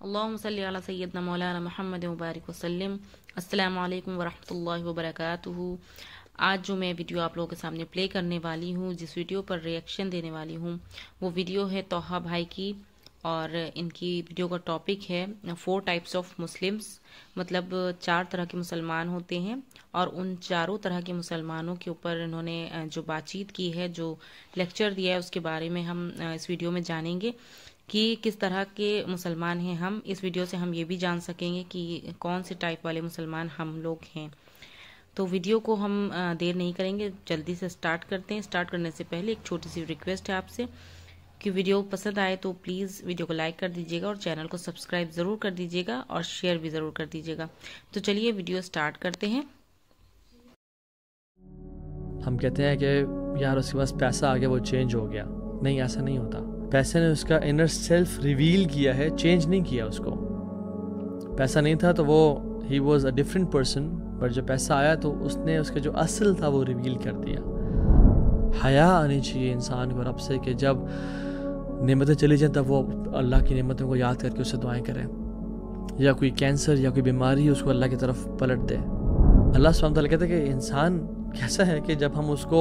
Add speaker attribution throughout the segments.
Speaker 1: اللہم صلی علی سیدنا مولانا محمد مبارک وسلم۔ السلام علیکم ورحمۃ اللہ وبرکاتہ۔ آج جو میں ویڈیو آپ لوگوں کے سامنے پلے کرنے والی ہوں، جس ویڈیو پر ریئیکشن دینے والی ہوں، وہ ویڈیو ہے طہا بھائی کی، اور ان کی ویڈیو کا ٹاپک ہے 4 ٹائپس آف مسلمس، مطلب 4 طرح کے مسلمان ہوتے ہیں، اور ان چاروں طرح کے مسلمانوں کے اوپر انہوں نے جو بات چیت کی ہے، جو لیکچر دیا ہے، اس کے بارے میں ہم اس ویڈیو میں جانیں گے کہ کس طرح کے مسلمان ہیں ہم۔ اس ویڈیو سے ہم یہ بھی جان سکیں گے کہ کون سے ٹائپ والے مسلمان ہم لوگ ہیں۔ تو ویڈیو کو ہم دیر نہیں کریں گے، جلدی سے سٹارٹ کرتے ہیں۔ سٹارٹ کرنے سے پہلے ایک چھوٹی سی ریکویسٹ ہے آپ سے کہ ویڈیو پسند آئے تو پلیز ویڈیو کو لائک کر دیجیے گا، اور چینل کو سبسکرائب ضرور کر دیجیے گا، اور شیئر بھی ضرور کر دیجیے گا۔ تو چلیے ویڈیو سٹارٹ کرتے ہیں۔
Speaker 2: ہم کہتے ہیں کہ یار اس کے پاس پیسہ آ گیا، وہ چینج ہو گیا۔ نہیں، ایسا نہیں ہوتا۔ پیسے نے اس کا انر سیلف ریویل کیا ہے، چینج نہیں کیا اس کو۔ پیسہ نہیں تھا تو وہ ہی واز اے ڈفرینٹ پرسن، پر جب پیسہ آیا تو اس نے اس کا جو اصل تھا وہ ریویل کر دیا۔ حیا آنی چاہیے انسان کو رب سے، کہ جب نعمتیں چلی جائیں تب وہ اللہ کی نعمتوں کو یاد کر کے اس سے دعائیں کرے، یا کوئی کینسر یا کوئی بیماری اس کو اللہ کی طرف پلٹ دے۔ اللہ سبحانہ وتعالیٰ کہتا ہے کہ انسان کیسا ہے کہ جب ہم اس کو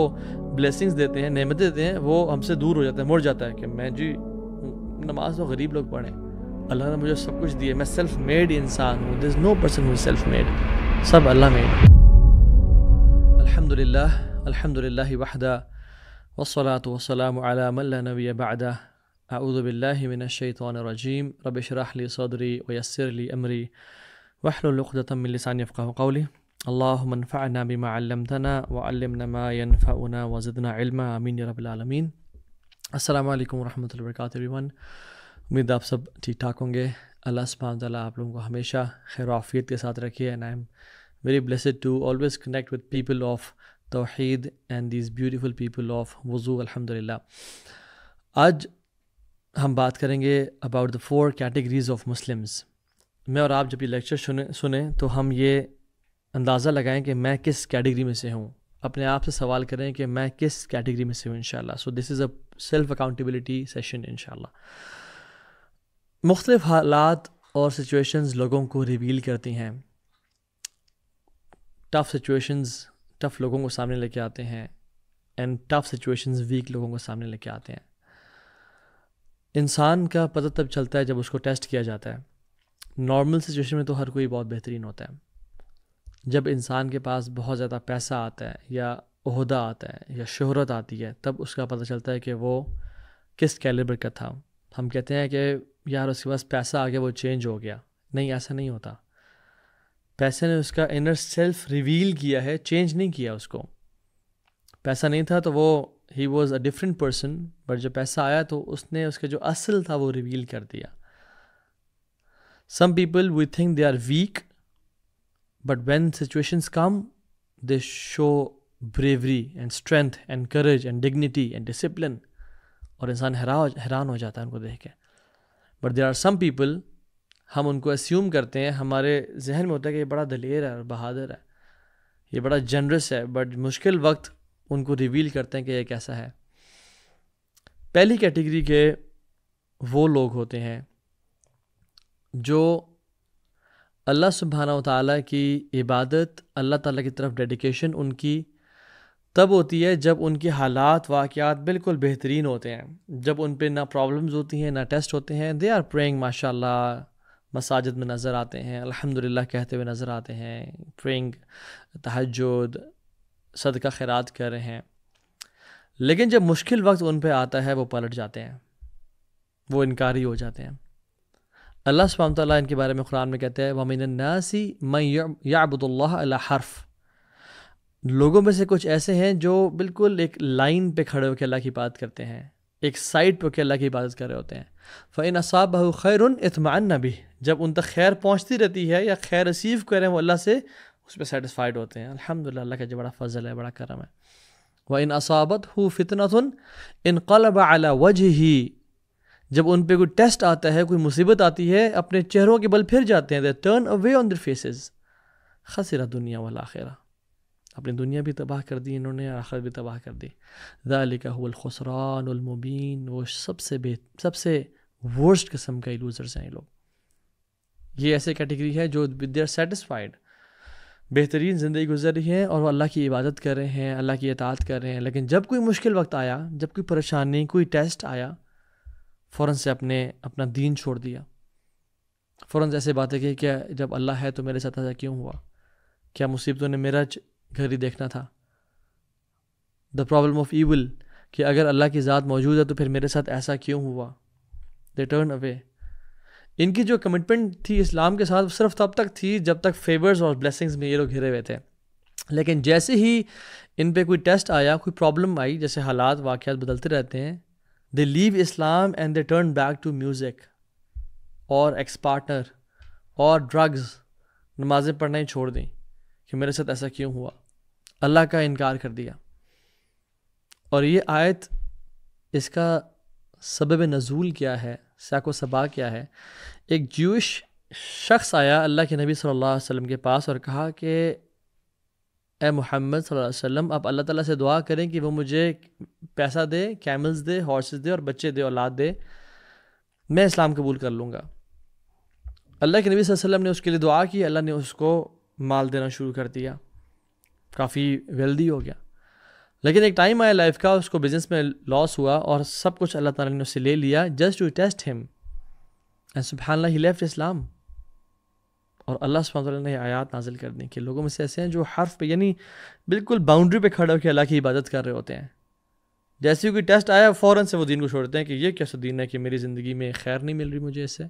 Speaker 2: بلیسنگز دیتے ہیں، نعمتیں دیتے ہیں، وہ ہم سے دور ہو جاتا ہے، مڑ جاتا ہے کہ میں نماز تو غریب لوگ پڑھیں، اللہ نے مجھے سب کچھ دیا، میں سیلف میڈ انسان ہوں۔ There is no person who is self made, سب اللہ میڈ۔ الحمدللہ وحدہ والصلاة والسلام علی من لا نبی بعدہ۔ اعوذ باللہ من الشیطان الرجیم، رب اشرح لی صدری ویسر لی امری واحلل عقدۃ من لسانی یفقہوا قولی۔ اللہم انفعنا بما علمتنا وعلمنا ما ينفعنا وزدنا علما، آمین یا رب العالمین۔ السلام علیکم ورحمۃ اللہ وبرکاتہ ایوریون۔ امید آپ سب ٹھیک ٹھاک ہوں گے۔ اللہ سبحانہ تعالیٰ آپ لوگوں کو ہمیشہ خیر و عافیت کے ساتھ رکھے، and I am very blessed to always connect with people of توحید and these beautiful people of وضو، الحمدللہ۔ آج ہم بات کریں گے about the 4 categories of Muslims. میں اور آپ جب یہ لیکچر سنیں تو ہم یہ اندازہ لگائیں کہ میں کس کیٹیگری میں سے ہوں، اپنے آپ سے سوال کریں کہ میں کس کیٹیگری میں سے ہوں انشاءاللہ۔ سو دس از اے سیلف اکاؤنٹیبلٹی سیشن انشاءاللہ۔ مختلف حالات اور سچویشنز لوگوں کو ریویل کرتی ہیں، ٹف سچویشنز ٹف لوگوں کو سامنے لے کے آتے ہیں، اینڈ ٹف سچویشنز ویک لوگوں کو سامنے لے کے آتے ہیں۔ انسان کا پتہ تب چلتا ہے جب اس کو ٹیسٹ کیا جاتا ہے۔ نارمل سچویشن میں تو ہر کوئی بہت بہترین ہوتا ہے۔ جب انسان کے پاس بہت زیادہ پیسہ آتا ہے، یا عہدہ آتا ہے، یا شہرت آتی ہے، تب اس کا پتہ چلتا ہے کہ وہ کس کیلیبر کا تھا۔ ہم کہتے ہیں کہ یار اس کے پاس پیسہ آ گیا، وہ چینج ہو گیا۔ نہیں، ایسا نہیں ہوتا۔ پیسے نے اس کا انر سیلف ریویل کیا ہے، چینج نہیں کیا اس کو۔ پیسہ نہیں تھا تو وہ ہی واز اے ڈفرینٹ پرسن، پر جب پیسہ آیا تو اس نے اس کا جو اصل تھا وہ ریویل کر دیا۔ Some people we think they are weak, but when situations come they show bravery and strength and courage and dignity and discipline، اور انسان حیران ہو جاتا ہے ان کو دیکھ کے۔ but there are some people، ہم ان کو اسیوم کرتے ہیں، ہمارے ذہن میں ہوتا ہے کہ یہ بڑا دلیر ہے اور بہادر ہے، یہ بڑا جنرس ہے، بٹ مشکل وقت ان کو ریویل کرتے ہیں کہ یہ کیسا ہے۔ پہلی کیٹیگری کے وہ لوگ ہوتے ہیں جو اللہ سبحانہ وتعالیٰ کی عبادت، اللہ تعالیٰ کی طرف ڈیڈیکیشن ان کی تب ہوتی ہے جب ان کے حالات واقعات بالکل بہترین ہوتے ہیں، جب ان پہ نہ پرابلمز ہوتی ہیں، نہ ٹیسٹ ہوتے ہیں۔ دے آر پریئنگ، ماشاء اللہ، مساجد میں نظر آتے ہیں، الحمدللہ کہتے ہوئے نظر آتے ہیں، پریئنگ، تہجد، صدقہ خیرات کر رہے ہیں۔ لیکن جب مشکل وقت ان پہ آتا ہے وہ پلٹ جاتے ہیں، وہ انکاری ہو جاتے ہیں۔ اللہ سبحانہ وتعالیٰ ان کے بارے میں قرآن میں کہتے ہیں وَمِنَ النَّاسِ مَن يَعْبُدُ اللَّهَ عَلَى حَرْفٍ۔ لوگوں میں سے کچھ ایسے ہیں جو بالکل ایک لائن پہ کھڑے ہو کے اللہ کی عبادت کرتے ہیں، ایک سائڈ پہ ہو کے اللہ کی عبادت کر رہے ہوتے ہیں۔ فَإِنْ أَصَابَهُ خَيْرٌ اطْمَأَنَّ بِهِ، جب ان تک خیر پہنچتی رہتی ہے یا خیر ریسیو کریں وہ اللہ سے، اس پہ سیٹسفائیڈ ہوتے ہیں۔ الحمدللہ، اللہ کا جو بڑا فضل ہے، بڑا کرم ہے۔ وَإِنْ أَصَابَتْهُ فِتْنَةٌ انقلب عَلَى وَجْهِهِ، جب ان پہ کوئی ٹیسٹ آتا ہے، کوئی مصیبت آتی ہے، اپنے چہروں کے بل پھر جاتے ہیں۔ They turn away on their faces, خسر دنیا والآخرہ، اپنی دنیا بھی تباہ کر دی انہوں نے، آخرت بھی تباہ کر دی۔ ذالک هو الخسران المبین، وہ سب سے ورسٹ قسم کا لوزرز ہیں یہ لوگ۔ یہ ایسے کیٹیگری ہے جو دے آر سیٹسفائڈ، بہترین زندگی گزر رہی ہے اور وہ اللہ کی عبادت کر رہے ہیں، اللہ کی اطاعت کر رہے ہیں، لیکن جب کوئی مشکل وقت آیا، جب کوئی پریشانی، کوئی ٹیسٹ آیا، فوراً سے اپنا دین چھوڑ دیا، فوراً سے ایسے باتیں کہ کیا جب اللہ ہے تو میرے ساتھ ایسا کیوں ہوا، کیا مصیبتوں نے میرا گھر ہی دیکھنا تھا، دا پرابلم آف ایول، کہ اگر اللہ کی ذات موجود ہے تو پھر میرے ساتھ ایسا کیوں ہوا، دے ٹرن اوے۔ ان کی جو کمٹمنٹ تھی اسلام کے ساتھ صرف تب تک تھی جب تک فیورز اور بلیسنگز میں یہ لوگ گھرے ہوئے تھے، لیکن جیسے ہی ان پہ کوئی ٹیسٹ آیا، کوئی پرابلم آئی، جیسے حالات واقعات بدلتے رہتے ہیں، they leave Islam and they turn back to music اور ایکس پارٹنر اور ڈرگز، نمازیں پڑھنا ہی چھوڑ دیں کہ میرے ساتھ ایسا کیوں ہوا، اللہ کا انکار کر دیا۔ اور یہ آیت، اس کا سبب نزول کیا ہے، ساق و سبا کیا ہے؟ ایک جوش شخص آیا اللہ کے نبی صلی اللہ علیہ وسلم کے پاس اور کہا کہ اے محمد صلی اللہ علیہ وسلم، آپ اللہ تعالیٰ سے دعا کریں کہ وہ مجھے پیسہ دے، کیملز دے، ہارسز دے اور بچے دے، اولاد دے، میں اسلام قبول کر لوں گا۔ اللہ کے نبی صلی اللہ علیہ وسلم نے اس کے لیے دعا کی، اللہ نے اس کو مال دینا شروع کر دیا، کافی ویلدی ہو گیا۔ لیکن ایک ٹائم آیا لائف کا، اس کو بزنس میں لاس ہوا اور سب کچھ اللہ تعالیٰ نے اس سے لے لیا، جسٹ ٹو ٹیسٹ ہم، اینڈ سبحان اللہ ہی لیفٹ اسلام۔ اور اللہ سبحانہ وتعالیٰ نے آیات نازل کر دیں کہ لوگوں میں سے ایسے ہیں جو حرف پہ، یعنی بالکل باؤنڈری پہ کھڑے ہو کے اللہ کی عبادت کر رہے ہوتے ہیں، جیسے کوئی ٹیسٹ آیا فوراً سے وہ دین کو چھوڑتے ہیں کہ یہ کیسا دین ہے کہ میری زندگی میں خیر نہیں مل رہی مجھے اس سے۔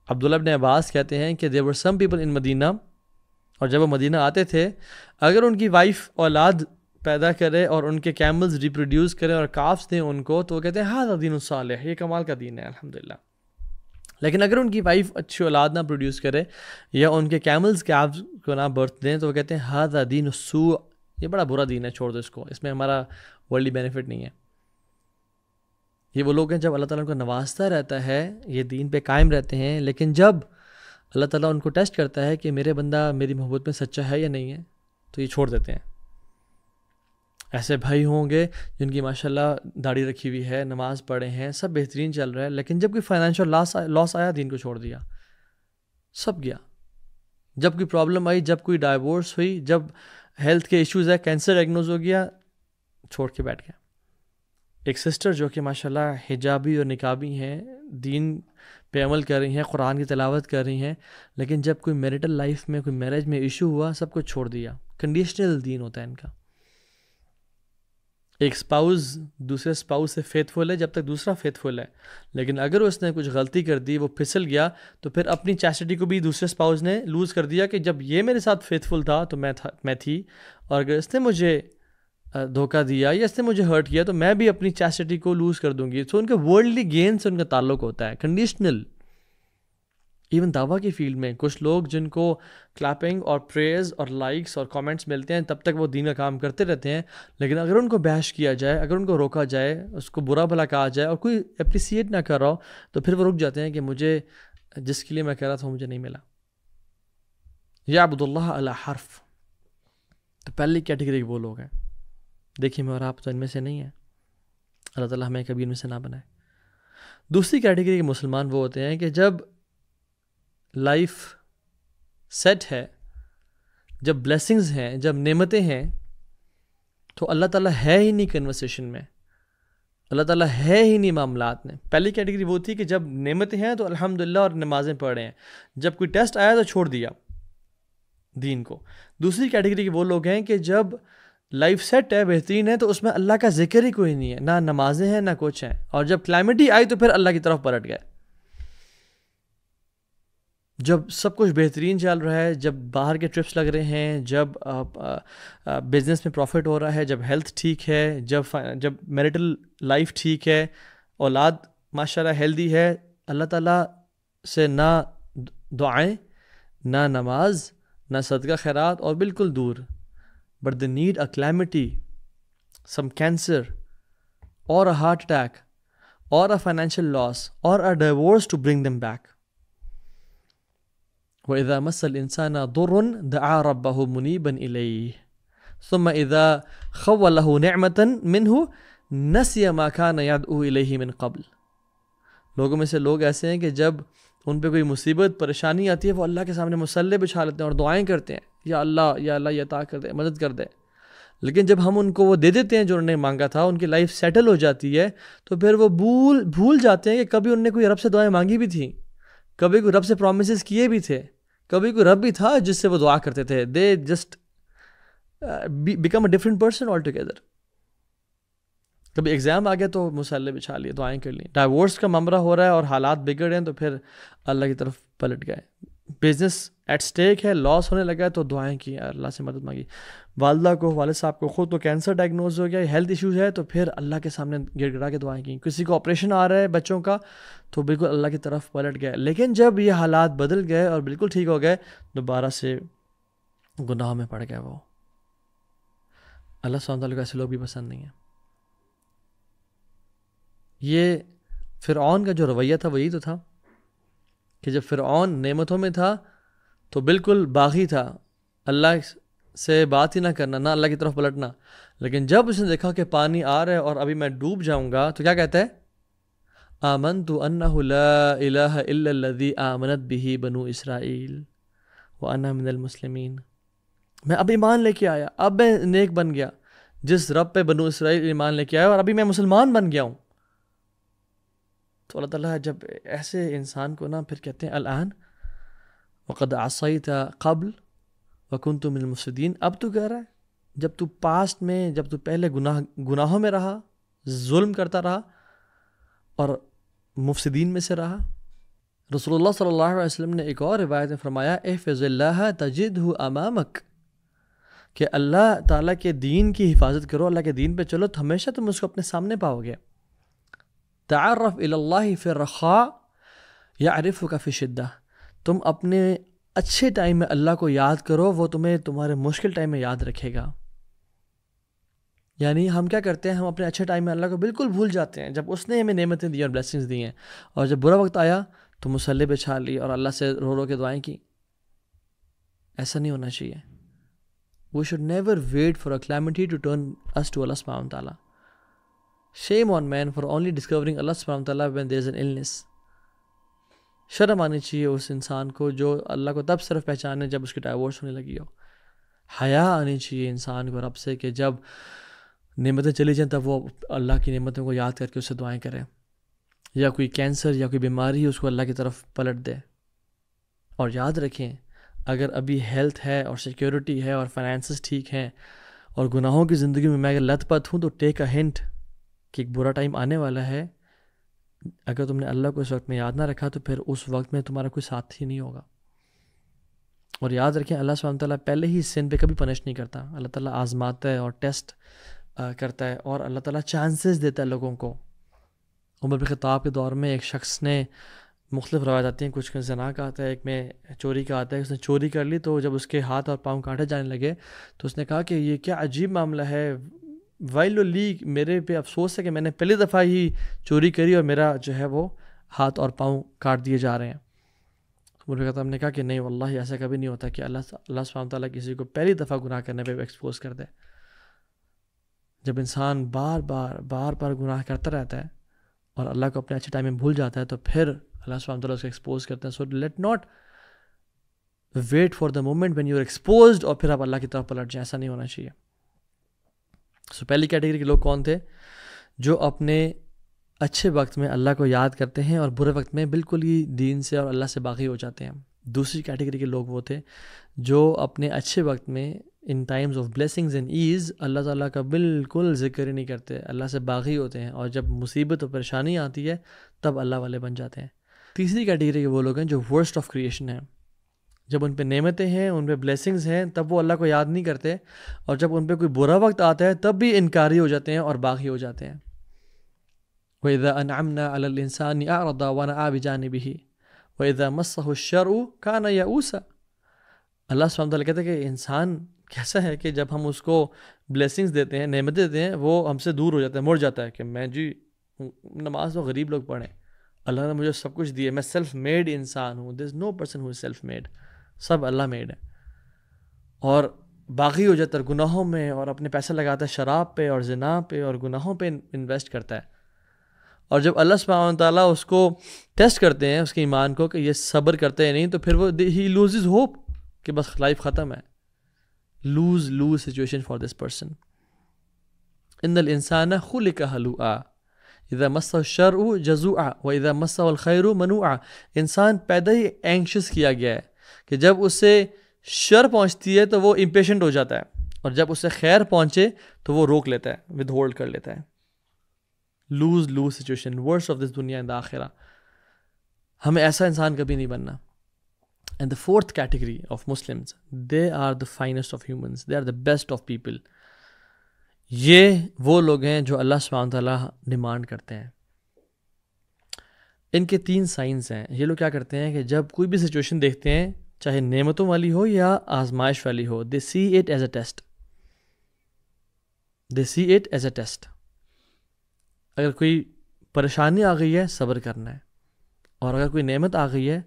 Speaker 2: عبداللہ ابن عباس کہتے ہیں کہ there were some people in مدینہ، اور جب وہ مدینہ آتے تھے، اگر ان کی وائف اولاد پیدا کرے اور ان کے کیملز ریپروڈیوس کرے اور کافس دیں ان کو، تو وہ کہتے ہیں ہاں دین صالح، یہ کمال کا دین ہے الحمدللہ۔ لیکن اگر ان کی وائف اچھی اولاد نہ پروڈیوس کرے یا ان کے کیملز کیبز کو نہ برتھ دیں، تو وہ کہتے ہیں ہذا دین السوء، یہ بڑا برا دین ہے، چھوڑ دو اس کو، اس میں ہمارا ورلڈلی بینیفٹ نہیں ہے۔ یہ وہ لوگ ہیں جب اللہ تعالیٰ ان کو نوازتا رہتا ہے، یہ دین پہ قائم رہتے ہیں، لیکن جب اللہ تعالیٰ ان کو ٹیسٹ کرتا ہے کہ میرے بندہ میری محبت میں سچا ہے یا نہیں ہے، تو یہ چھوڑ دیتے ہیں۔ ایسے بھائی ہوں گے جن کی ماشاءاللہ داڑھی رکھی ہوئی ہے، نماز پڑھے ہیں، سب بہترین چل رہا ہے، لیکن جب کوئی فائنینشیل لاس آیا، دین کو چھوڑ دیا، سب گیا۔ جب کوئی پرابلم آئی، جب کوئی ڈائیورس ہوئی، جب ہیلتھ کے ایشوز ہے، کینسر ڈائگنوز ہو گیا، چھوڑ کے بیٹھ گیا۔ ایک سسٹر جو کہ ماشاءاللہ حجابی اور نقابی ہیں، دین پہ عمل کر رہی ہیں، قرآن کی تلاوت کر رہی ہیں، لیکن جب کوئی میریٹل لائف میں، کوئی میرج میں ایشو ہوا، سب کچھ چھوڑ دیا۔ کنڈیشنل دین ہوتا ہے ان کا۔ ایک اسپاؤز دوسرے اسپاؤز سے فیتھفل ہے جب تک دوسرا فیتھفل ہے، لیکن اگر اس نے کچھ غلطی کر دی، وہ پھسل گیا، تو پھر اپنی چیسٹی کو بھی دوسرے اسپاؤز نے لوز کر دیا کہ جب یہ میرے ساتھ فیتھفل تھا تو میں تھی، اور اگر اس نے مجھے دھوکہ دیا یا اس نے مجھے ہرٹ کیا تو میں بھی اپنی چیسٹی کو لوز کر دوں گی۔ تو ان کے ورلڈلی گین سے ان کا تعلق ہوتا ہے، کنڈیشنل۔ ایون دعویٰ کی فیلڈ میں کچھ لوگ جن کو کلیپنگ اور پریز اور لائکس اور کامنٹس ملتے ہیں، تب تک وہ دین کا کام کرتے رہتے ہیں، لیکن اگر ان کو بیش کیا جائے، اگر ان کو روکا جائے، اس کو برا بھلا کہا جائے اور کوئی اپریسیٹ نہ کر رہا ہو، تو پھر وہ رک جاتے ہیں کہ مجھے جس کے لیے میں کہہ رہا تھا وہ مجھے نہیں ملا۔ یعبد اللہ علی حرف، تو پہلی کیٹیگری وہ لوگ ہیں۔ دیکھیے میں اور آپ تو ان میں سے نہیں ہیں، اللہ تعالیٰ ہمیں کبھی ان میں سے نہ بنائے۔ دوسری کیٹیگری کے مسلمان وہ ہوتے ہیں کہ جب لائف سیٹ ہے، جب بلیسنگز ہیں، جب نعمتیں ہیں، تو اللہ تعالیٰ ہے ہی نہیں کنورسیشن میں، اللہ تعالیٰ ہے ہی نہیں معاملات میں۔ پہلی کیٹیگری وہ تھی کہ جب نعمتیں ہیں تو الحمدللہ اور نمازیں پڑھ رہے ہیں، جب کوئی ٹیسٹ آیا تو چھوڑ دیا دین کو۔ دوسری کیٹیگری کے وہ لوگ ہیں کہ جب لائف سیٹ ہے، بہترین ہے، تو اس میں اللہ کا ذکر ہی کوئی نہیں ہے، نہ نمازیں ہیں نہ کچھ ہیں، اور جب کلائمیٹی آئی تو پھر اللہ کی طرف پلٹ گئے۔ جب سب کچھ بہترین چل رہا ہے، جب باہر کے ٹرپس لگ رہے ہیں، جب بزنس میں پروفٹ ہو رہا ہے، جب ہیلتھ ٹھیک ہے، جب میریٹل لائف ٹھیک ہے، اولاد ماشاءاللہ ہیلدی ہے، اللہ تعالیٰ سے نہ دعائیں، نہ نماز، نہ صدقہ خیرات، اور بالکل دور۔ But they need a calamity, some cancer, or a heart attack, or a financial loss, or a divorce to bring them back. وَإِذَا مَسَّ الْإِنسَانَ ضُرٌّ دَعَا رَبَّهُ مُنِيبًا إِلَيْهِ ثُمَّ إِذَا خَوَّلَهُ نِعْمَةً مِّنْهُ نَسِيَ مَا كَانَ يَدْعُو إِلَيْهِ مِنْ قَبْلِ۔ لوگوں میں سے لوگ ایسے ہیں کہ جب ان پہ کوئی مصیبت پریشانی آتی ہے وہ اللہ کے سامنے مصلی بچھا لیتے ہیں اور دعائیں کرتے ہیں, یا اللہ یہ عطا کر دے, مدد کر دے. لیکن جب ہم ان کو وہ دے دیتے ہیں جو انہوں نے مانگا تھا, ان کی لائف سیٹل ہو جاتی ہے, تو پھر وہ بھول جاتے ہیں کہ کبھی انہوں نے کوئی رب سے دعائیں مانگی بھی تھیں, کبھی کوئی رب سے پرومسز کیے بھی تھے, کبھی کوئی رب بھی تھا جس سے وہ دعا کرتے تھے. They just become a different person all together. کبھی ایگزام آ گیا تو مصلی بچھا لیے, دعائیں کر لیں. ڈائیورس کا معاملہ ہو رہا ہے اور حالات بگڑ ہیں تو پھر اللہ کی طرف پلٹ گئے. بزنس ایٹ سٹیک ہے, لاس ہونے لگا ہے تو دعائیں کی, اللہ سے مدد مانگی. والدہ کو, والد صاحب کو خود کو کینسر ڈائگنوز ہو گیا, ہیلتھ ایشوز ہے تو پھر اللہ کے سامنے گڑ گڑا کے دعائیں کی. کسی کو آپریشن آ رہا ہے بچوں کا تو بالکل اللہ کی طرف پلٹ گئے. لیکن جب یہ حالات بدل گئے اور بالکل ٹھیک ہو گئے, دوبارہ سے گناہوں میں پڑ گئے. وہ اللہ سبحانہ وتعالیٰ کو ایسے لوگ بھی پسند نہیں ہیں. یہ فرعون کا جو رویہ تھا وہی تو تھا کہ جب فرعون نعمتوں میں تھا تو بالکل باغی تھا, اللہ سے بات ہی نہ کرنا, نہ اللہ کی طرف پلٹنا. لیکن جب اس نے دیکھا کہ پانی آ رہا ہے اور ابھی میں ڈوب جاؤں گا تو کیا کہتا ہے, آمنت انہ لا الہ الا الذی آمنت بہ بنو اسرائیل وانا من المسلمین. میں اب ایمان لے کے آیا, اب میں نیک بن گیا, جس رب پہ بنو اسرائیل ایمان لے کے آیا اور ابھی میں مسلمان بن گیا ہوں. تو اللہ تعالیٰ جب ایسے انسان کو نا پھر کہتے ہیں الآن وقد عصیت قبل وکنت من المفسدین. اب تو کہہ رہا ہے جب تو پاسٹ میں, جب تو پہلے گناہوں میں رہا, ظلم کرتا رہا اور مفسدین میں سے رہا. رسول اللہ صلی اللہ علیہ وسلم نے ایک اور روایت میں فرمایا احفظ اللہ تجدہ امامک, کہ اللہ تعالیٰ کے دین کی حفاظت کرو, اللہ کے دین پہ چلو تو ہمیشہ تم اس کو اپنے سامنے پاؤ گے. تعرف الی اللہ فی الرخاء یعرفک فی الشدہ. تم اپنے اچھے ٹائم میں اللہ کو یاد کرو, وہ تمہیں تمہارے مشکل ٹائم میں یاد رکھے گا. یعنی ہم کیا کرتے ہیں, ہم اپنے اچھے ٹائم میں اللہ کو بالکل بھول جاتے ہیں جب اس نے ہمیں نعمتیں دی اور بلیسنگز دی ہیں, اور جب برا وقت آیا تو مصلی بچھا لی اور اللہ سے رو رو کے دعائیں کی. ایسا نہیں ہونا چاہیے. We should never wait for a calamity to turn us to Allah subhanahu wa ta'ala. Shame on man for only discovering Allah subhanahu wa ta'ala when there is an illness. شرم آنی چاہیے اس انسان کو جو اللہ کو تب صرف پہچانے جب اس کی ڈائیورس ہونے لگی ہو. حیا آنی چاہیے انسان کو رب سے کہ جب نعمتیں چلی جائیں تب وہ اللہ کی نعمتوں کو یاد کر کے اس سے دعائیں کرے. یا کوئی کینسر یا کوئی بیماری اس کو اللہ کی طرف پلٹ دے. اور یاد رکھیں اگر ابھی ہیلتھ ہے اور سیکیورٹی ہے اور فائنینسز ٹھیک ہیں اور گناہوں کی زندگی میں اگر لت پت ہوں تو ٹیک اے ہنٹ کہ ایک برا ٹائم آنے والا ہے. اگر تم نے اللہ کو اس وقت میں یاد نہ رکھا تو پھر اس وقت میں تمہارا کوئی ساتھ ہی نہیں ہوگا. اور یاد رکھیں اللہ سبحانہ تعالیٰ پہلے ہی سن پہ کبھی پنش نہیں کرتا. اللہ تعالیٰ آزماتا ہے اور ٹیسٹ کرتا ہے, اور اللہ تعالیٰ چانسز دیتا ہے لوگوں کو. عمر بن خطاب کے دور میں ایک شخص نے, مختلف روایت آتی ہیں, کچھ زنا کا آتا ہے, ایک میں چوری کا آتا ہے, اس نے چوری کر لی تو جب اس کے ہاتھ اور پاؤں کاٹے جانے لگے تو اس نے کہا کہ یہ کیا عجیب معاملہ ہے, ویل لی, میرے پہ افسوس ہے کہ میں نے پہلی دفعہ ہی چوری کری اور میرا جو ہے وہ ہاتھ اور پاؤں کاٹ دیے جا رہے ہیں. عمر بن خطاب نے کہا کہ نہیں واللہ ایسا کبھی نہیں ہوتا کہ اللہ سبحانہ تعالیٰ کسی کو پہلی دفعہ گناہ کرنے پہ ایکسپوز کر دے. جب انسان بار بار گناہ کرتا رہتا ہے اور اللہ کو اپنے اچھے ٹائم میں بھول جاتا ہے تو پھر اللہ سبحانہ تعالیٰ اس کو ایکسپوز کرتے ہیں. So let not wait for the moment when you are exposed اور پھر آپ اللہ کی طرف پلٹ جائیں. ایسا نہیں ہونا چاہیے. سو پہلی کیٹیگری کے لوگ کون تھے؟ جو اپنے اچھے وقت میں اللہ کو یاد کرتے ہیں اور برے وقت میں بالکل ہی دین سے اور اللہ سے باغی ہو جاتے ہیں. دوسری کیٹیگری کے لوگ وہ تھے جو اپنے اچھے وقت میں in times of blessings and as اللہ تعالیٰ کا بالکل ذکر ہی نہیں کرتے, اللہ سے باغی ہوتے ہیں, اور جب مصیبت اور پریشانی آتی ہے تب اللہ والے بن جاتے ہیں. تیسری کیٹیگری کے وہ لوگ ہیں جو ورسٹ آف کریشن ہیں. جب ان پہ نعمتیں ہیں, ان پہ بلیسنگز ہیں, تب وہ اللہ کو یاد نہیں کرتے, اور جب ان پہ کوئی برا وقت آتا ہے تب بھی انکاری ہو جاتے ہیں اور باغی ہو جاتے ہیں. وَإِذَا أَنْعَمْنَا عَلَى الْإِنسَانِ أَعْرَضَ وَنَأَىٰ بِجَانِبِهِ وَإِذَا مَسَّهُ الشَّرُّ كَانَ يَئُوسًا. اللہ سبحانہ وتعالیٰ کہتے ہیں کہ انسان کیسا ہے کہ جب ہم اس کو بلیسنگز دیتے ہیں, نعمتیں دیتے ہیں, وہ ہم سے دور ہو جاتا ہے, مڑ جاتا ہے کہ میں جی نماز تو غریب لوگ پڑھیں, اللہ نے مجھے سب کچھ دیا, میں سیلف میڈ انسان ہوں. There is no person who is self made, سب اللہ میڈ ہے. اور باغی ہو جاتا ہے گناہوں میں اور اپنے پیسے لگاتا ہے شراب پہ اور زنا پہ اور گناہوں پہ انویسٹ کرتا ہے. اور جب اللہ سبحانہ تعالیٰ اس کو ٹیسٹ کرتے ہیں اس کے ایمان کو کہ یہ صبر کرتے ہیں نہیں، تو پھر وہ ہی لوزز ہوپ کہ بس لائف ختم ہے. Lose situation for this person. ان الانسان خلق ہلوعا اذا مسہ الشر جزوعا واذا مسہ الخیر منوعا. انسان پیدا ہی اینکشس کیا گیا ہے کہ جب اسے شر پہنچتی ہے تو وہ امپیشنٹ ہو جاتا ہے، اور جب اسے خیر پہنچے تو وہ روک لیتا ہے، ود ہولڈ کر لیتا ہے. Lose situation, worse of this دنیا اینڈ آخرہ. ہمیں ایسا انسان کبھی نہیں بننا. And the fourth category of Muslims, they are the finest of humans, they are the best of people. یہ وہ لوگ ہیں جو اللہ سبحانہ تعالیٰ ڈیمانڈ کرتے ہیں. ان کے 3 سائنس ہیں. یہ لوگ کیا کرتے ہیں کہ جب کوئی بھی سچویشن دیکھتے ہیں، چاہے نعمتوں والی ہو یا آزمائش والی ہو، they see it as a test. They see it as a test. اگر کوئی پریشانی آ گئی ہے صبر کرنا ہے، اور اگر کوئی نعمت آ گئی ہے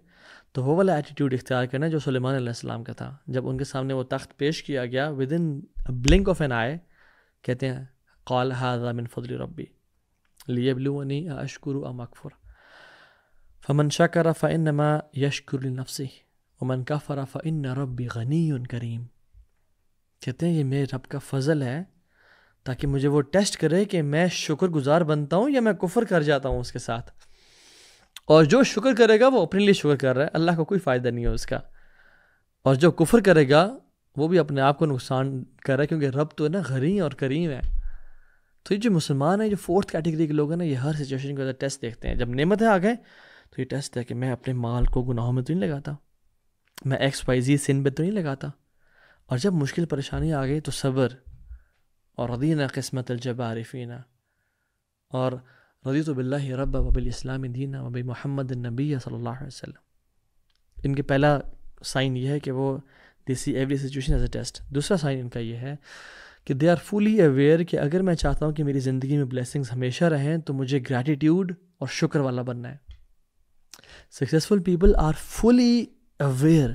Speaker 2: تو وہ والا ایٹیٹیوڈ اختیار کرنا ہے جو سلیمان علیہ السلام کا تھا. جب ان کے سامنے وہ تخت پیش کیا گیا، with in blink of an eye, کہتے ہیں قال ھذا من فضل ربی لیبلونی اشکر ام اکفر فمن شکر فانما یشکر لنفسہ ومن کفر فان ربی غنی کریم. کہتے ہیں یہ میرے رب کا فضل ہے تاکہ مجھے وہ ٹیسٹ کرے کہ میں شکر گزار بنتا ہوں یا میں کفر کر جاتا ہوں اس کے ساتھ. اور جو شکر کرے گا وہ اپنے لیے شکر کر رہا ہے، اللہ کو کوئی فائدہ نہیں ہے اس کا. اور جو کفر کرے گا وہ بھی اپنے آپ کو نقصان کر رہا ہے، کیونکہ رب تو ہے نا غنی اور کریم ہے. تو یہ جو مسلمان ہیں، جو 4th کیٹیگری کے لوگ ہیں نا، یہ ہر سچویشن کو ٹیسٹ دیکھتے ہیں. جب نعمتیں آ گئے تو یہ ٹیسٹ ہے کہ میں اپنے مال کو گناہوں میں تو نہیں لگاتا، میں XYZ سن پہ تو نہیں لگاتا. اور جب مشکل پریشانی آ گئی تو صبر. اور رضینا قسمت الجبار فینا، اور رضیت باللہ رب وبالاسلام دینا وبمحمد النبی صلی اللہ علیہ وسلم. ان کے پہلا سائن یہ ہے کہ وہ they see every situation as a test. دوسرا سائن ان کا یہ ہے کہ دے آر فلی اویئر کہ اگر میں چاہتا ہوں کہ میری زندگی میں بلیسنگز ہمیشہ رہیں تو مجھے گریٹیٹیوڈ اور شکر والا بننا ہے. Successful people are fully aware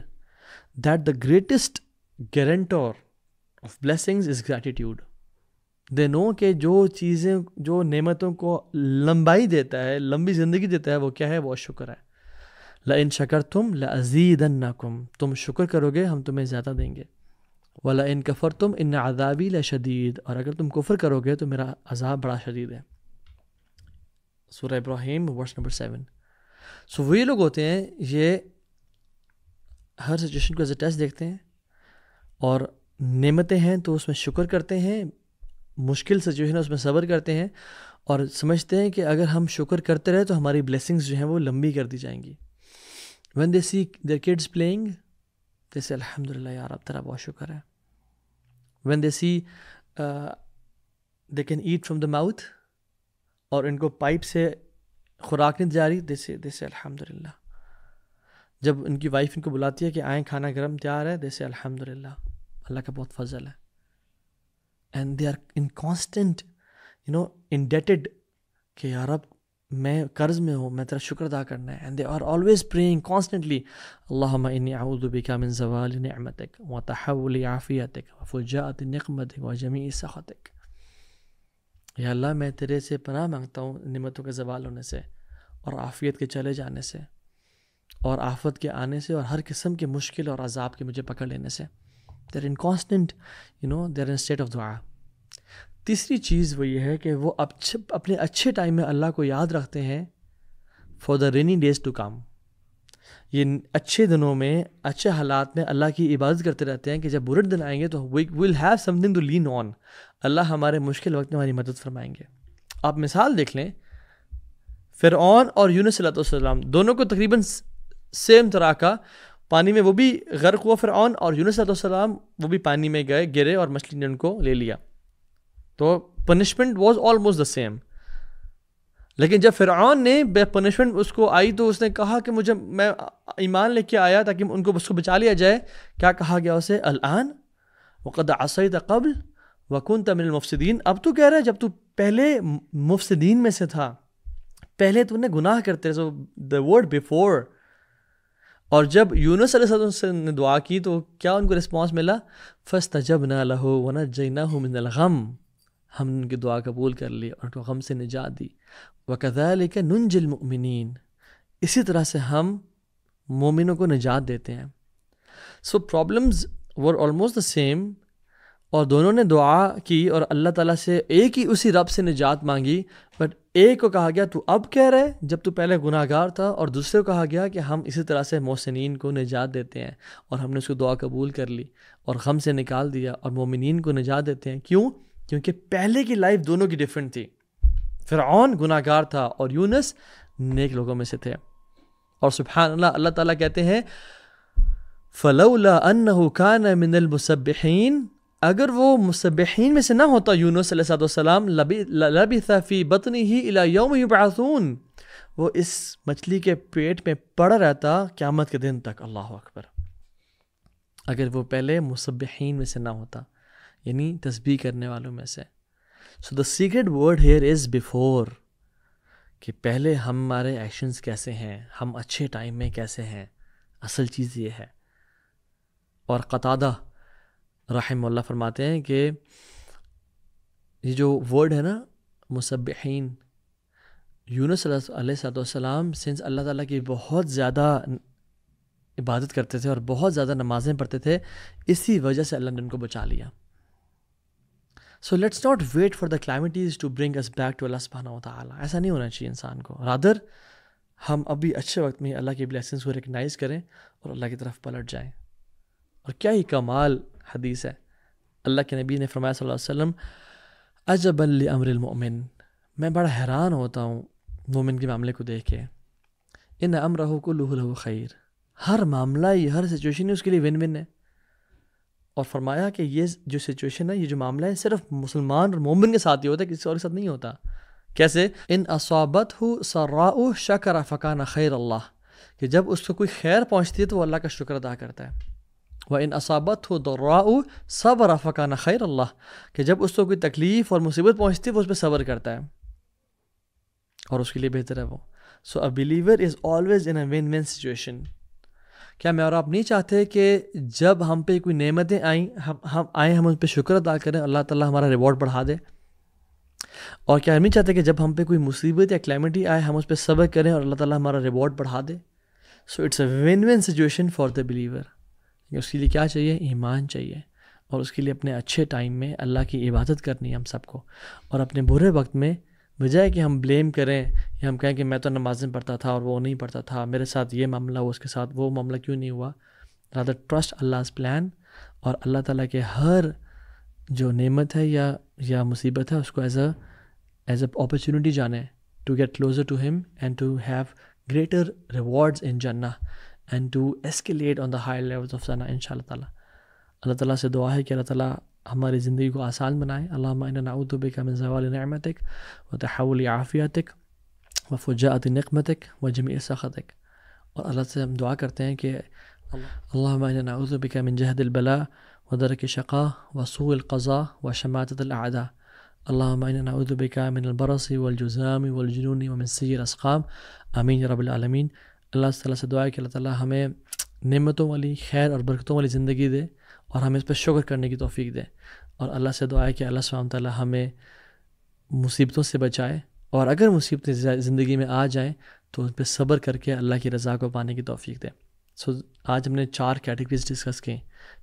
Speaker 2: that the greatest guarantor of blessings is gratitude. They know کہ جو چیزیں، جو نعمتوں کو لمبائی دیتا ہے، لمبی زندگی دیتا ہے، وہ کیا ہے؟ وہ شکر ہے. لَإِن شَكَرْتُمْ لَأَزِيدَنَّكُمْ. تم شکر کرو گے ہم تمہیں زیادہ دیں گے. وَلَإِن كَفَرْتُمْ إِنَّ عَذَابِي لَشَدِيدٌ. اور اگر تم کفر کرو گے تو میرا عذاب بڑا شدید ہے. سورہ ابراہیم ورس نمبر 7. سو وہ یہ لوگ ہوتے ہیں، یہ ہر سچویشن کو ایز اے ٹیسٹ دیکھتے ہیں، اور نعمتیں ہیں تو اس میں شکر کرتے ہیں، مشکل سچویشن ہے اس میں صبر کرتے ہیں، اور سمجھتے ہیں کہ اگر ہم شکر کرتے رہے تو ہماری بلیسنگز جو ہیں وہ لمبی کر دی جائیں گی. when they see their kids playing they say الحمدللہ یار اب تیرا بہت شکر ہے. when they see they can eat from the mouth اور ان کو پائپ سے خوراک نہیں جاری، they say الحمدللہ. جب ان کی وائف ان کو بلاتی ہے کہ آئیں کھانا گرم تیار ہے، they say الحمدللہ، اللہ کا بہت فضل ہے. and they are in constant indebted کہ یار اب میں قرض میں ہوں، میں تیرا شکر ادا کرنا ہے. and they are always praying constantly اللہم انی اعوذ بک من زوال نعمتک وتحول عافیتک وفجاءۃ نقمتک وجمیع سخطک. یا اللہ میں تیرے سے پناہ مانگتا ہوں نعمتوں کے زوال ہونے سے، اور عافیت کے چلے جانے سے، اور آفت کے آنے سے، اور ہر قسم کے مشکل اور عذاب کے مجھے پکڑ لینے سے. they're in constant they're in a state of دعا. تیسری چیز وہ یہ ہے کہ وہ اپنے اچھے ٹائم میں اللہ کو یاد رکھتے ہیں for the rainy days to come. یہ اچھے دنوں میں، اچھے حالات میں اللہ کی عبادت کرتے رہتے ہیں کہ جب برے دن آئیں گے تو we will have something to lean on. اللہ ہمارے مشکل وقت میں ہماری مدد فرمائیں گے. آپ مثال دیکھ لیں، فرعون اور یونس علیہ السلام دونوں کو تقریباً سیم طرح کا پانی میں وہ بھی غرق ہوا فرعون، اور یونس علیہ السلام وہ بھی پانی میں گرے اور مچھلی نے ان کو لے لیا. تو punishment was almost the same. لیکن جب فرعون نے بے پنشمنٹ اس کو آئی تو اس نے کہا کہ میں ایمان لے کے آیا تاکہ ان کو اس کو بچا لیا جائے. کیا کہا گیا اسے؟ الآن وقد عصیت قبل وکنت من المفسدین. اب تو کہہ رہا ہے جب تو پہلے مفسدین میں سے تھا، پہلے تو نے گناہ کرتے. سو دا ورڈ بیفور. اور جب یونس علیہ السلام نے دعا کی تو کیا ان کو رسپانس ملا؟ فاستجبنا له ونجیناہ من الغم ہم نے ان کی دعا قبول کر لی اور ان کو غم سے نجات دی. وَكَذَلِكَ نُنْجِي الْمُؤْمِنِينَ, اسی طرح سے ہم مومنوں کو نجات دیتے ہیں. So problems were almost the same, اور دونوں نے دعا کی اور اللہ تعالیٰ سے ایک ہی اسی رب سے نجات مانگی, بٹ ایک کو کہا گیا تو اب کہہ رہے جب تو پہلے گناہ گار تھا, اور دوسرے کو کہا گیا کہ ہم اسی طرح سے محسنین کو نجات دیتے ہیں, اور ہم نے اس کو دعا قبول کر لی اور غم سے نکال دیا, اور مومنین کو نجات دیتے ہیں. کیوں؟ کیونکہ پہلے کی لائف دونوں کی ڈیفرنٹ تھی. فرعون گناہ گار تھا اور یونس نیک لوگوں میں سے تھے. اور سبحان اللہ, اللہ تعالیٰ کہتے ہیں فَلَوْلَا أَنَّهُ كَانَ مِنَ الْمُسَبِّحِينَ, اگر وہ مسبحین میں سے نہ ہوتا یونس علیہ السلام, لَبِثَ فِي بَطْنِهِ إِلَى يَوْمِ يُبْعَثُونَ, وہ اس مچھلی کے پیٹ میں پڑا رہتا قیامت کے دن تک. اللہ اکبر. اگر وہ پہلے مسبحین میں سے نہ ہوتا, یعنی تسبیح کرنے والوں میں سے. So the secret word here is before, کہ پہلے ہمارے ایکشنز کیسے ہیں, ہم اچھے ٹائم میں کیسے ہیں, اصل چیز یہ ہے. اور قتادہ رحمہ اللہ فرماتے ہیں کہ یہ جو ورڈ ہے نا مسبحین, یونس علیہ السلام سنس اللہ تعالیٰ کی بہت زیادہ عبادت کرتے تھے اور بہت زیادہ نمازیں پڑھتے تھے, اسی وجہ سے اللہ نے ان کو بچا لیا. So let's not wait for the calamities to bring us back to Allah سبحانہ و تعالیٰ. ایسا نہیں ہونا چاہیے انسان کو. رادر ہم ابھی اچھے وقت میں اللہ کی بلیسنگس کو ریکگنائز کریں اور اللہ کی طرف پلٹ جائیں. اور کیا ہی کمال حدیث ہے, اللہ کے نبی نے فرمایا صلی اللہ علیہ وسلم عجبا لامر المؤمن, میں بڑا حیران ہوتا ہوں مومن کے معاملے کو دیکھ کے. ان امرہ کلہ لہ خیر, ہر معاملہ یہ ہر سچویشن اس کے لیے ون ون ہے. اور فرمایا کہ یہ جو سچویشن ہے, یہ جو معاملہ ہے, صرف مسلمان اور مومن کے ساتھ ہی ہوتا ہے, کسی اور کے ساتھ نہیں ہوتا. کیسے؟ ان اصابتہ سراء شکر فکان خیر اللہ, کہ جب اس کو کوئی خیر پہنچتی ہے تو وہ اللہ کا شکر ادا کرتا ہے. وَإِنْ أَصَابَتْهُ ضَرَّاءُ صَبَرَ فَكَانَ خَيْرَ اللَّهِ, کہ جب اس کو کوئی تکلیف اور مصیبت پہنچتی ہے وہ اس پہ صبر کرتا ہے اور اس کے لیے بہتر ہے وہ. So a believer is always in a win win situation. کیا میں اور آپ نہیں چاہتے کہ جب ہم پہ کوئی نعمتیں آئیں ہم ان پہ شکر ادا کریں, اللہ تعالیٰ ہمارا ریوارڈ بڑھا دے؟ اور کیا ہم نہیں چاہتے کہ جب ہم پہ کوئی مصیبت یا کلیمٹی آئے ہم اس پہ صبر کریں اور اللہ تعالیٰ ہمارا ریوارڈ بڑھا دے؟ So it's a win win situation for the believer. اس کے لیے کیا چاہیے؟ ایمان چاہیے, اور اس کے لیے اپنے اچھے ٹائم میں اللہ کی عبادت کرنی ہے ہم سب کو. اور اپنے برے وقت میں بجائے کہ ہم بلیم کریں یا ہم کہیں کہ میں تو نمازیں پڑھتا تھا اور وہ نہیں پڑھتا تھا, میرے ساتھ یہ معاملہ ہوا, اس کے ساتھ وہ معاملہ کیوں نہیں ہوا, رادر ٹرسٹ اللہ's پلان, اور اللہ تعالیٰ کے ہر جو نعمت ہے یا مصیبت ہے اس کو ایز اے اپرچونٹی جانیں to get closer to him and to have greater rewards in جنہ and to escalate on the high levels of جنہ ان شاء اللہ تعالیٰ. اللہ تعالیٰ سے دعا ہے کہ اللہ تعالیٰ ہماری زندگی کو آسان بنائے. اللہم انا نعوذ بک من زوال نعمتک وتحول عافیتک وفجاءۃ نقمتک وجمیع سخطک. اور اللہ سے ہم دعا کرتے ہیں کہ اللہم انا نعوذ بک من جہد البلاء ودرک الشقاء وسوء القضاء وشماتۃ الاعداء. اللہم انا نعوذ بک من البرص والجذام والجنون ومن سیء الاسقام. آمین یا رب العالمین. اللہ تعالیٰ سے دعا ہے کہ اللہ تعالیٰ ہمیں نعمتوں والی, خیر اور برکتوں والی زندگی دے اور ہمیں اس پہ شکر کرنے کی توفیق دے. اور اللہ سے دعا ہے کہ اللہ سبحانہ تعالیٰ ہمیں مصیبتوں سے بچائے, اور اگر مصیبتیں زندگی میں آ جائیں تو ان پہ صبر کر کے اللہ کی رضا کو پانے کی توفیق دے. سو آج ہم نے 4 کیٹیگریز ڈسکس کی.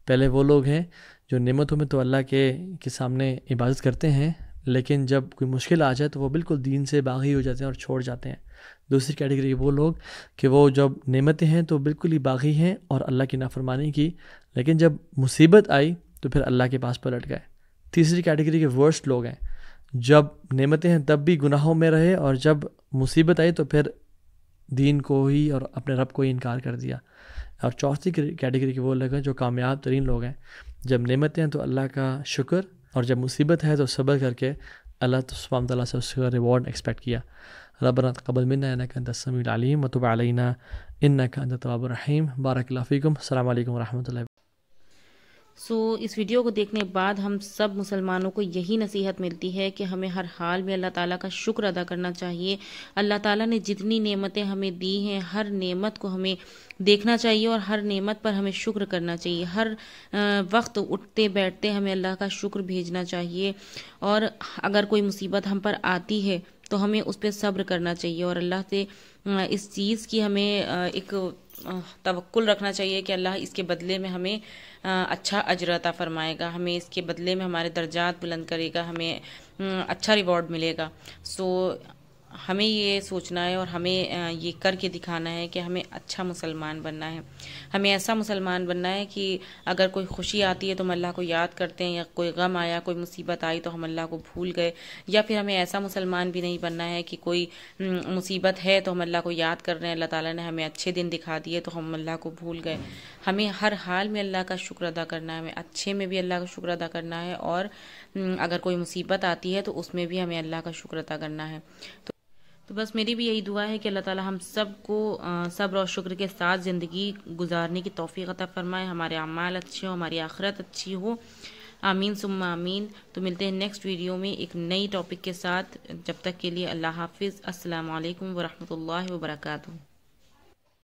Speaker 2: پہلے وہ لوگ ہیں جو نعمتوں میں تو اللہ کے سامنے عبادت کرتے ہیں, لیکن جب کوئی مشکل آ جائے تو وہ بالکل دین سے باغی ہو جاتے ہیں اور چھوڑ جاتے ہیں. دوسری کیٹیگری وہ لوگ کہ وہ جب نعمتیں ہیں تو بالکل ہی باغی ہیں اور اللہ کی نافرمانی کی, لیکن جب مصیبت آئی تو پھر اللہ کے پاس پلٹ گئے. تیسری کیٹیگری کے ورسٹ لوگ ہیں, جب نعمتیں ہیں تب بھی گناہوں میں رہے, اور جب مصیبت آئی تو پھر دین کو ہی اور اپنے رب کو ہی انکار کر دیا. اور چوتھی کیٹیگری کے وہ لوگ ہیں جو کامیاب ترین لوگ ہیں, جب نعمتیں ہیں تو اللہ کا شکر, اور جب مصیبت ہے تو صبر کر کے اللہ سبحانہ تعالیٰ سے اس کا ریوارڈ ایکسپیکٹ کیا. ربنا تقبل منا انک انت السمیع العلیم وتب علینا انک انت التواب الرحیم. بارک اللہ فیکم. السلام علیکم ورحمۃ اللہ.
Speaker 1: اس ویڈیو کو دیکھنے کے بعد ہم سب مسلمانوں کو یہی نصیحت ملتی ہے کہ ہمیں ہر حال میں اللہ تعالیٰ کا شکر ادا کرنا چاہیے. اللہ تعالیٰ نے جتنی نعمتیں ہمیں دی ہیں ہر نعمت کو ہمیں دیکھنا چاہیے اور ہر نعمت پر ہمیں شکر کرنا چاہیے. ہر وقت اٹھتے بیٹھتے ہمیں اللہ کا شکر بھیجنا چاہیے، اور اگر کوئی مصیبت ہم پر آتی ہے تو ہمیں اس پہ صبر کرنا چاہیے، اور اللہ سے اس چیز کی ہمیں ایک توکل رکھنا چاہیے کہ اللہ اس کے بدلے میں ہمیں اچھا اجر عطا فرمائے گا، ہمیں اس کے بدلے میں ہمارے درجات بلند کرے گا، ہمیں اچھا ریوارڈ ملے گا. ہمیں یہ سوچنا ہے اور ہمیں یہ کر کے دکھانا ہے کہ ہمیں اچھا مسلمان بننا ہے. ہمیں ایسا مسلمان بننا ہے کہ اگر کوئی خوشی آتی ہے تو ہم اللہ کو یاد کرتے ہیں، یا کوئی غم آیا، کوئی مصیبت آئی تو ہم اللہ کو بھول گئے. یا پھر ہمیں ایسا مسلمان بھی نہیں بننا ہے کہ کوئی مصیبت ہے تو ہم اللہ کو یاد کر رہے ہیں، اللہ تعالیٰ نے ہمیں اچھے دن دکھا دیے تو ہم اللہ کو بھول گئے. ہمیں ہر حال میں اللہ کا شکر ادا کرنا ہے، ہمیں اچھے میں بھی اللہ کا شکر ادا کرنا ہے، اور اگر کوئی مصیبت آتی ہے تو اس میں بھی ہمیں اللہ کا شکر ادا کرنا ہے. تو بس میری بھی یہی دعا ہے کہ اللہ تعالی ہم سب کو صبر اور شکر کے ساتھ زندگی گزارنے کی توفیق عطا فرمائے، ہمارے اعمال اچھے ہوں، ہماری آخرت اچھی ہو. آمین ثم آمین. تو ملتے ہیں نیکسٹ ویڈیو میں ایک نئی ٹاپک کے ساتھ. جب تک کے لیے اللہ حافظ. السلام علیکم ورحمۃ اللہ وبرکاتہ.